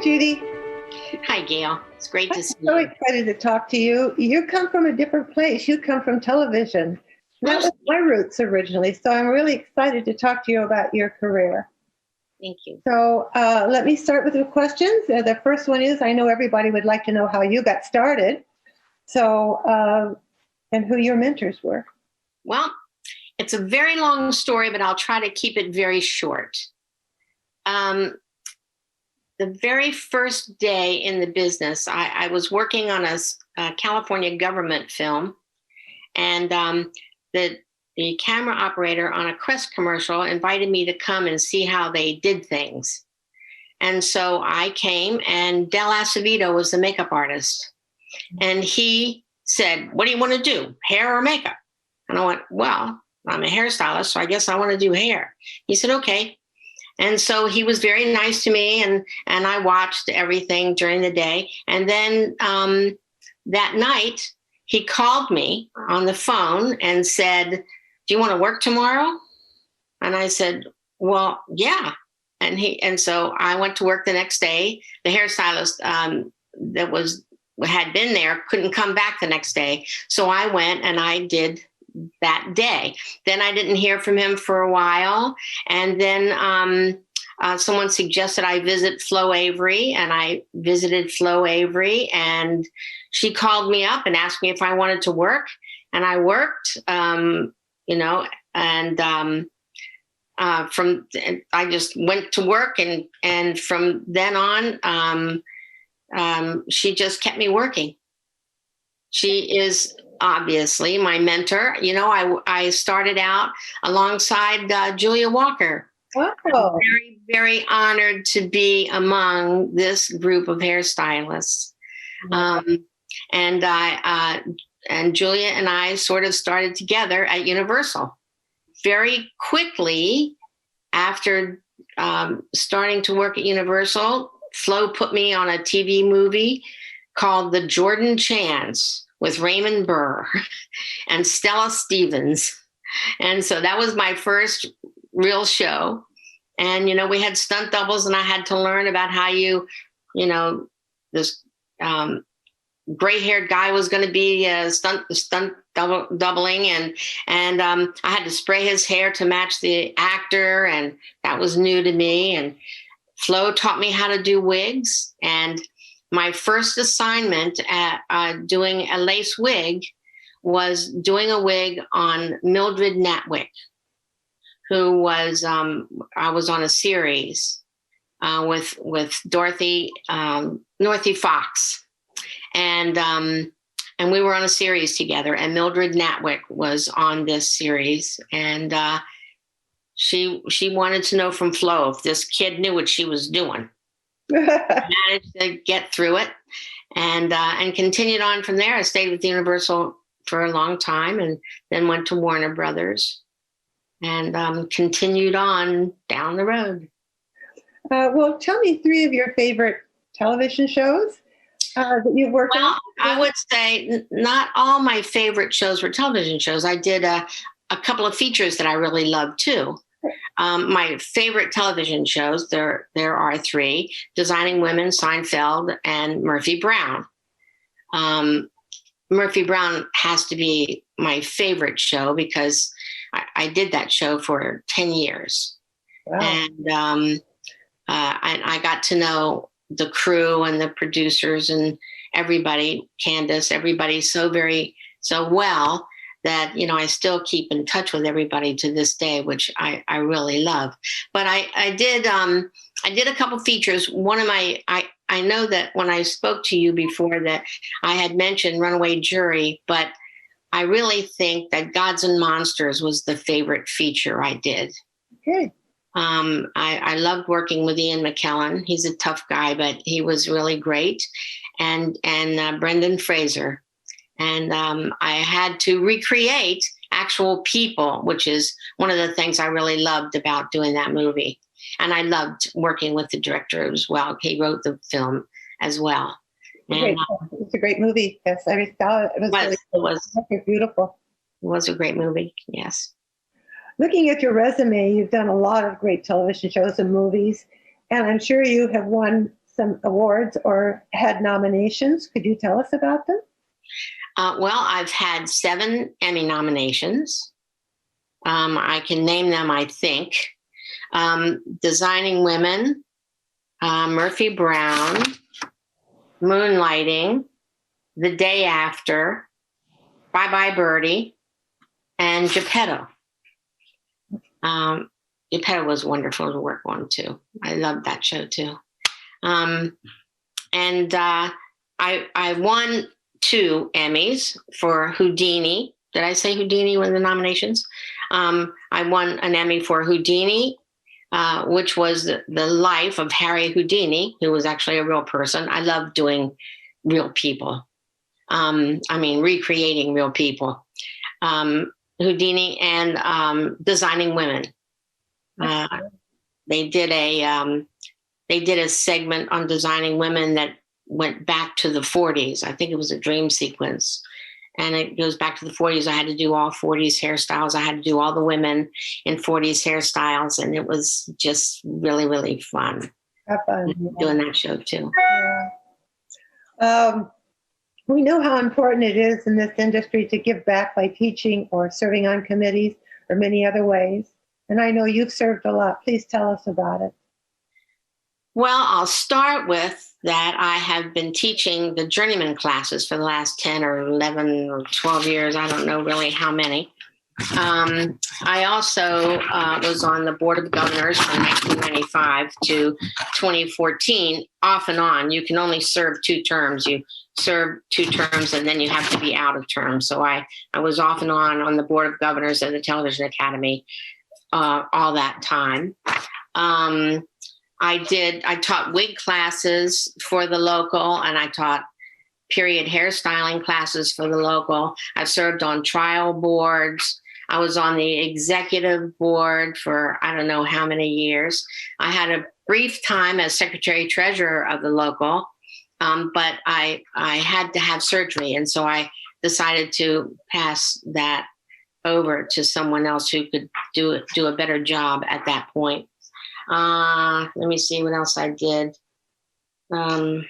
Judy. Hi, Gail. It's great to see I'm so you. excited to talk to you. You come from a different place. You come from television. That was my roots originally. So I'm really excited to talk to you about your career. Thank you. So let me start with the questions. The first one is, I know everybody would like to know how you got started. So, and who your mentors were. Well, it's a very long story, but I'll try to keep it very short. The very first day in the business, I was working on a California government film, and the camera operator on a Crest commercial invited me to come and see how they did things. And so I came, and Del Acevedo was the makeup artist. And he said, "What do you want to do, hair or makeup?" And I went, "Well, I'm a hairstylist, so I guess I want to do hair." He said, "Okay." And so he was very nice to me, and I watched everything during the day. And then that night, he called me on the phone and said, "Do you want to work tomorrow?" And I said, "Well, yeah." And so I went to work the next day. The hairstylist that had been there couldn't come back the next day. So I went and I did that day. Then I didn't hear from him for a while. And then someone suggested I visit Flo Avery, and I visited Flo Avery, and she called me up and asked me if I wanted to work. And I worked, and I just went to work, and from then on, she just kept me working. She is obviously my mentor. You know, I started out alongside Julia Walker. Wow. I'm very, very honored to be among this group of hairstylists. And Julia and I sort of started together at Universal. Very quickly after starting to work at Universal, Flo put me on a TV movie called The Jordan Chance with Raymond Burr and Stella Stevens. And so that was my first real show. And, you know, we had stunt doubles, and I had to learn about how this gray-haired guy was going to be stunt doubling. And I had to spray his hair to match the actor. And that was new to me. And Flo taught me how to do wigs. And my first assignment at doing a lace wig was doing a wig on Mildred Natwick, who was, I was on a series with Dorothy Fox. And we were on a series together, and Mildred Natwick was on this series. And she wanted to know from Flo if this kid knew what she was doing. Managed to get through it, and continued on from there. I stayed with Universal for a long time, and then went to Warner Brothers, and continued on down the road. Well, tell me 3 of your favorite television shows that you've worked on. Well, I would say not all my favorite shows were television shows. I did a couple of features that I really loved too. My favorite television shows, there are 3: Designing Women, Seinfeld, and Murphy Brown. Murphy Brown has to be my favorite show because I did that show for 10 years. Wow. And I got to know the crew and the producers and everybody, Candace, everybody so well that, you know, I still keep in touch with everybody to this day, which I really love. But I did a couple features. One of I know that when I spoke to you before that I had mentioned Runaway Jury, but I really think that Gods and Monsters was the favorite feature I did. Okay. I loved working with Ian McKellen. He's a tough guy, but he was really great. And Brendan Fraser. And I had to recreate actual people, which is one of the things I really loved about doing that movie. And I loved working with the director as well. He wrote the film as well. It's a great movie. Yes, I saw it. It was beautiful. It was a great movie. Yes. Looking at your resume, you've done a lot of great television shows and movies, and I'm sure you have won some awards or had nominations. Could you tell us about them? Well, I've had 7 Emmy nominations. I can name them, I think. Designing Women, Murphy Brown, Moonlighting, The Day After, Bye Bye Birdie, and Geppetto. Geppetto was wonderful to work on too. I loved that show too. And I won 2 Emmys for Houdini. Did I say Houdini were the nominations? I won an Emmy for Houdini, which was the life of Harry Houdini, who was actually a real person. I love doing real people. Recreating real people. Houdini and Designing Women. They did a segment on Designing Women that went back to the 40s. I think it was a dream sequence. And it goes back to the 40s. I had to do all 40s hairstyles. I had to do all the women in 40s hairstyles. And it was just really, really fun. Doing that show too. Yeah. We know how important it is in this industry to give back by teaching or serving on committees or many other ways. And I know you've served a lot. Please tell us about it. Well, I'll start with that I have been teaching the journeyman classes for the last 10 or 11 or 12 years. I don't know really how many. I also was on the Board of Governors from 1995 to 2014, off and on. You can only serve 2 terms. You serve 2 terms and then you have to be out of term. So I was off and on the Board of Governors of the Television Academy all that time. I taught wig classes for the local, and I taught period hairstyling classes for the local. I've served on trial boards. I was on the executive board for I don't know how many years. I had a brief time as secretary treasurer of the local, but I had to have surgery, and so I decided to pass that over to someone else who could do a better job at that point. Let me see what else I did. I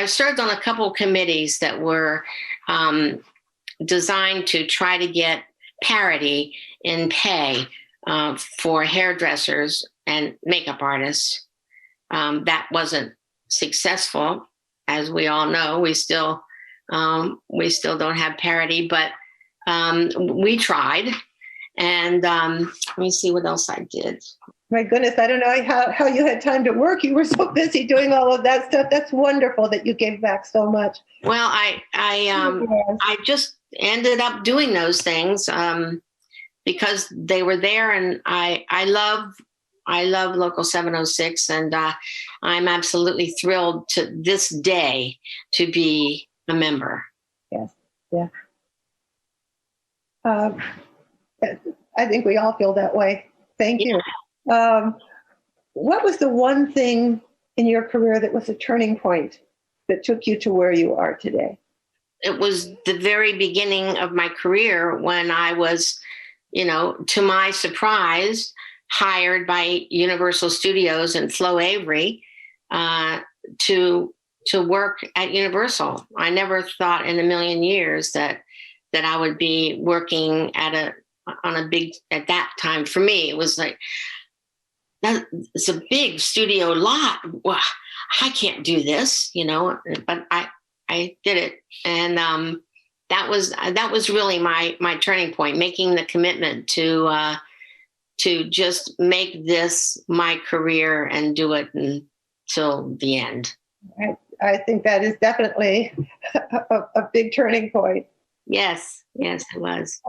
served on a couple committees that were designed to try to get parity in pay for hairdressers and makeup artists. That wasn't successful, as we all know. We still don't have parity, but we tried. And let me see what else I did. My goodness, I don't know how you had time to work. You were so busy doing all of that stuff. That's wonderful that you gave back so much. Well, I just ended up doing those things because they were there, and I love Local 706, and I'm absolutely thrilled to this day to be a member. Yes, yeah. I think we all feel that way. Thank you. What was the one thing in your career that was a turning point that took you to where you are today? It was the very beginning of my career when I was, to my surprise, hired by Universal Studios and Flo Avery to work at Universal. I never thought in a million years that I would be working on a big, at that time, for me, it was like, it's a big studio lot. Well, I can't do this, but I did it. And that was really my turning point, making the commitment to just make this my career and do it until the end. I think that is definitely a big turning point. Yes, it was.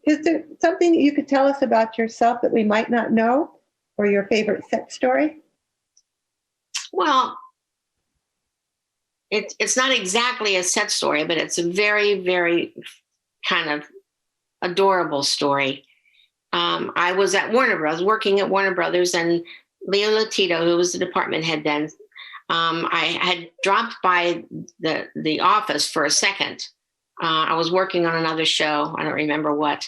Is there something that you could tell us about yourself that we might not know, or your favorite set story? Well, it's not exactly a set story, but it's a very, very kind of adorable story. I was at Warner Brothers, working at Warner Brothers, and Leo Latito, who was the department head then, I had dropped by the office for a second. I was working on another show. I don't remember what.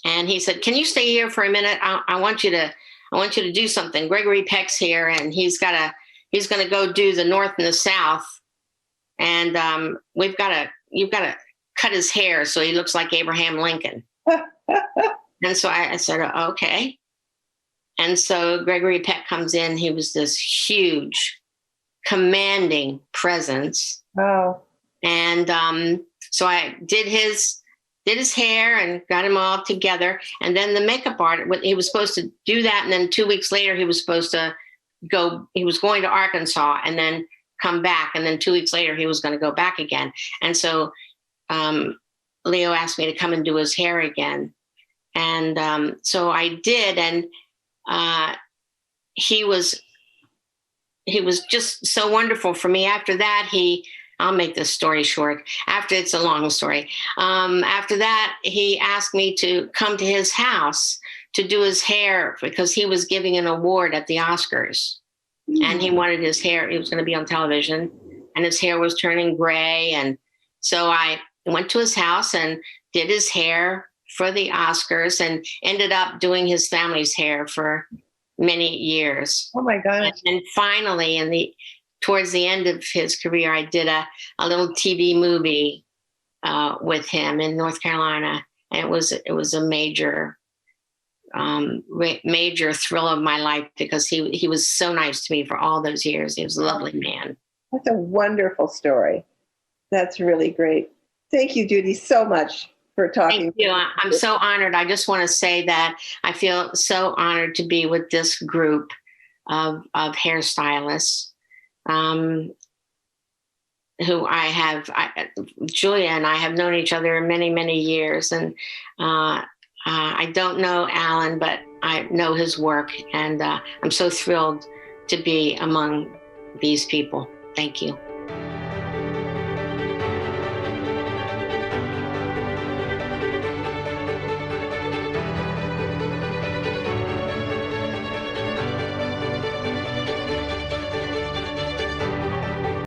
And he said, "Can you stay here for a minute? I want you to do something. Gregory Peck's here, and he's got he's going to go do the North and the South. And you've got to cut his hair so he looks like Abraham Lincoln. And so I said, okay. And so Gregory Peck comes in. He was this huge, commanding presence. Oh. And so I did his hair and got him all together. And then the makeup artist, he was supposed to do that. And then 2 weeks later, he was going to Arkansas and then come back. And then 2 weeks later, he was going to go back again. And so Leo asked me to come and do his hair again. And so I did. And he was just so wonderful for me. After that, I'll make this story short. It's a long story. After that, he asked me to come to his house to do his hair because he was giving an award at the Oscars. And he wanted his hair, he was going to be on television, and his hair was turning gray. And so I went to his house and did his hair for the Oscars and ended up doing his family's hair for many years. Oh my gosh. And finally, towards the end of his career, I did a little TV movie with him in North Carolina. And it was a major thrill of my life because he was so nice to me for all those years. He was a lovely man. That's a wonderful story. That's really great. Thank you, Judy, so much for talking. Thank you. I'm so honored. I just want to say that I feel so honored to be with this group of hairstylists who Julia and I have known each other many, many years. And I don't know Alan, but I know his work. And I'm so thrilled to be among these people. Thank you.